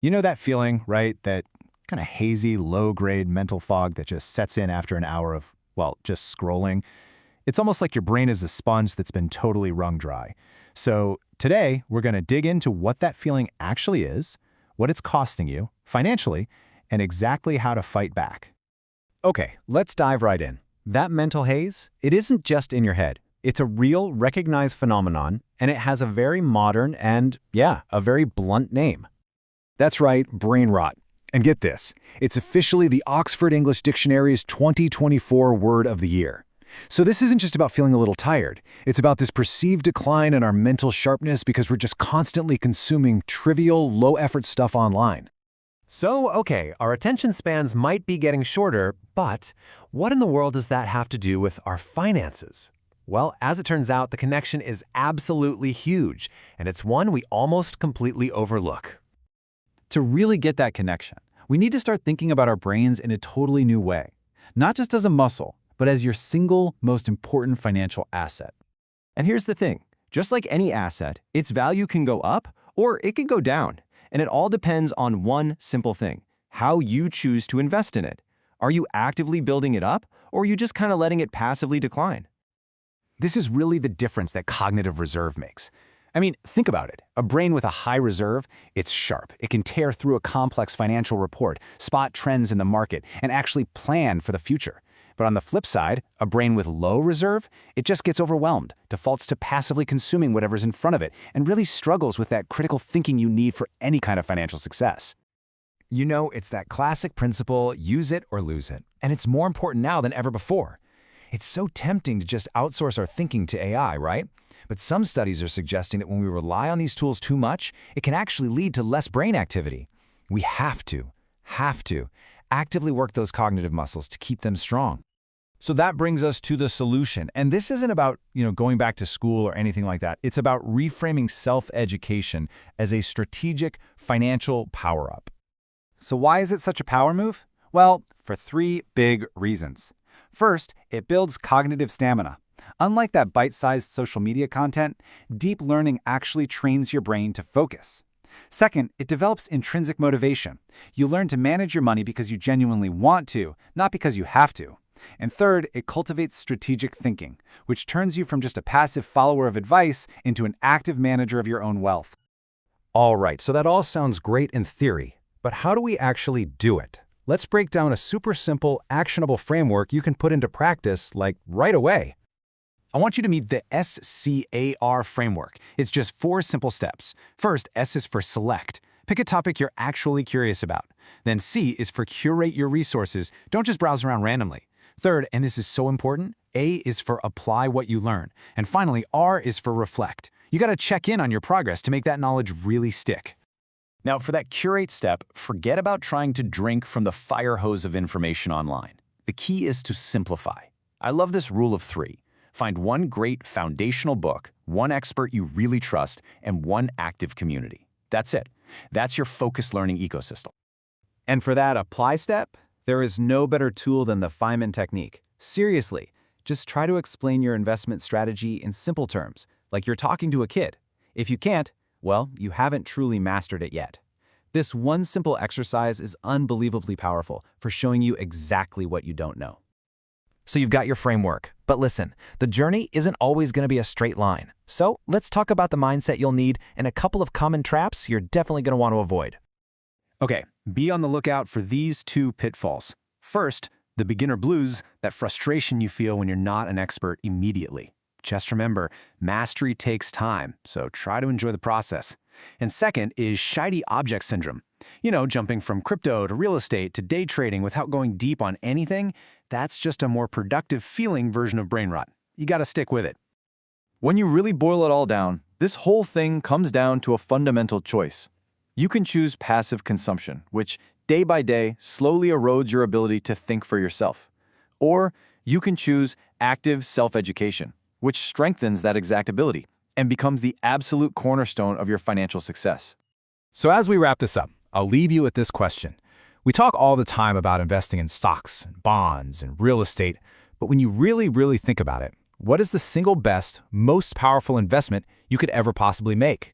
You know that feeling, right? That kind of hazy, low-grade mental fog that just sets in after an hour of, well, just scrolling. It's almost like your brain is a sponge that's been totally wrung dry. So today, we're going to dig into what that feeling actually is, what it's costing you financially, and exactly how to fight back. Okay, let's dive right in. That mental haze, it isn't just in your head. It's a real, recognized phenomenon, and it has a very modern and, yeah, a very blunt name. That's right, brain rot. And get this, it's officially the Oxford English Dictionary's 2024 word of the year. So this isn't just about feeling a little tired. It's about this perceived decline in our mental sharpness because we're just constantly consuming trivial, low-effort stuff online. So, okay, our attention spans might be getting shorter, but what in the world does that have to do with our finances? Well, as it turns out, the connection is absolutely huge, and it's one we almost completely overlook. To really get that connection, we need to start thinking about our brains in a totally new way, not just as a muscle, but as your single most important financial asset. And here's the thing, just like any asset, its value can go up or it can go down. And it all depends on one simple thing, how you choose to invest in it. Are you actively building it up, or are you just kind of letting it passively decline? This is really the difference that cognitive reserve makes. I mean, think about it. A brain with a high reserve, it's sharp. It can tear through a complex financial report, spot trends in the market, and actually plan for the future. But on the flip side, a brain with low reserve, it just gets overwhelmed, defaults to passively consuming whatever's in front of it, and really struggles with that critical thinking you need for any kind of financial success. You know, it's that classic principle, use it or lose it. And it's more important now than ever before. It's so tempting to just outsource our thinking to AI, right? But some studies are suggesting that when we rely on these tools too much, it can actually lead to less brain activity. We have to actively work those cognitive muscles to keep them strong. So that brings us to the solution. And this isn't about, going back to school or anything like that. It's about reframing self-education as a strategic financial power-up. So why is it such a power move? Well, for three big reasons. First, it builds cognitive stamina. Unlike that bite-sized social media content, deep learning actually trains your brain to focus. Second, it develops intrinsic motivation. You learn to manage your money because you genuinely want to, not because you have to. And third, it cultivates strategic thinking, which turns you from just a passive follower of advice into an active manager of your own wealth. All right, so that all sounds great in theory, but how do we actually do it? Let's break down a super simple, actionable framework you can put into practice, like right away. I want you to meet the SCAR framework. It's just 4 simple steps. First, S is for select. Pick a topic you're actually curious about. Then C is for curate your resources. Don't just browse around randomly. Third, and this is so important, A is for apply what you learn. And finally, R is for reflect. You gotta check in on your progress to make that knowledge really stick. Now, for that curate step, forget about trying to drink from the fire hose of information online. The key is to simplify. I love this rule of 3. Find one great foundational book, one expert you really trust, and one active community. That's it. That's your focused learning ecosystem. And for that apply step, there is no better tool than the Feynman technique. Seriously, just try to explain your investment strategy in simple terms, like you're talking to a kid. If you can't, well, you haven't truly mastered it yet. This one simple exercise is unbelievably powerful for showing you exactly what you don't know. So you've got your framework, but listen, the journey isn't always going to be a straight line. So let's talk about the mindset you'll need and a couple of common traps you're definitely going to want to avoid. Okay, be on the lookout for these 2 pitfalls. First, the beginner blues, that frustration you feel when you're not an expert immediately. Just remember, mastery takes time, so try to enjoy the process. And second is shiny object syndrome. Jumping from crypto to real estate to day trading without going deep on anything, that's just a more productive feeling version of brain rot. You gotta stick with it. When you really boil it all down, this whole thing comes down to a fundamental choice. You can choose passive consumption, which day by day slowly erodes your ability to think for yourself. Or you can choose active self-education, which strengthens that exact ability and becomes the absolute cornerstone of your financial success. So as we wrap this up, I'll leave you with this question. We talk all the time about investing in stocks, and bonds, and real estate, but when you really think about it, what is the single best, most powerful investment you could ever possibly make?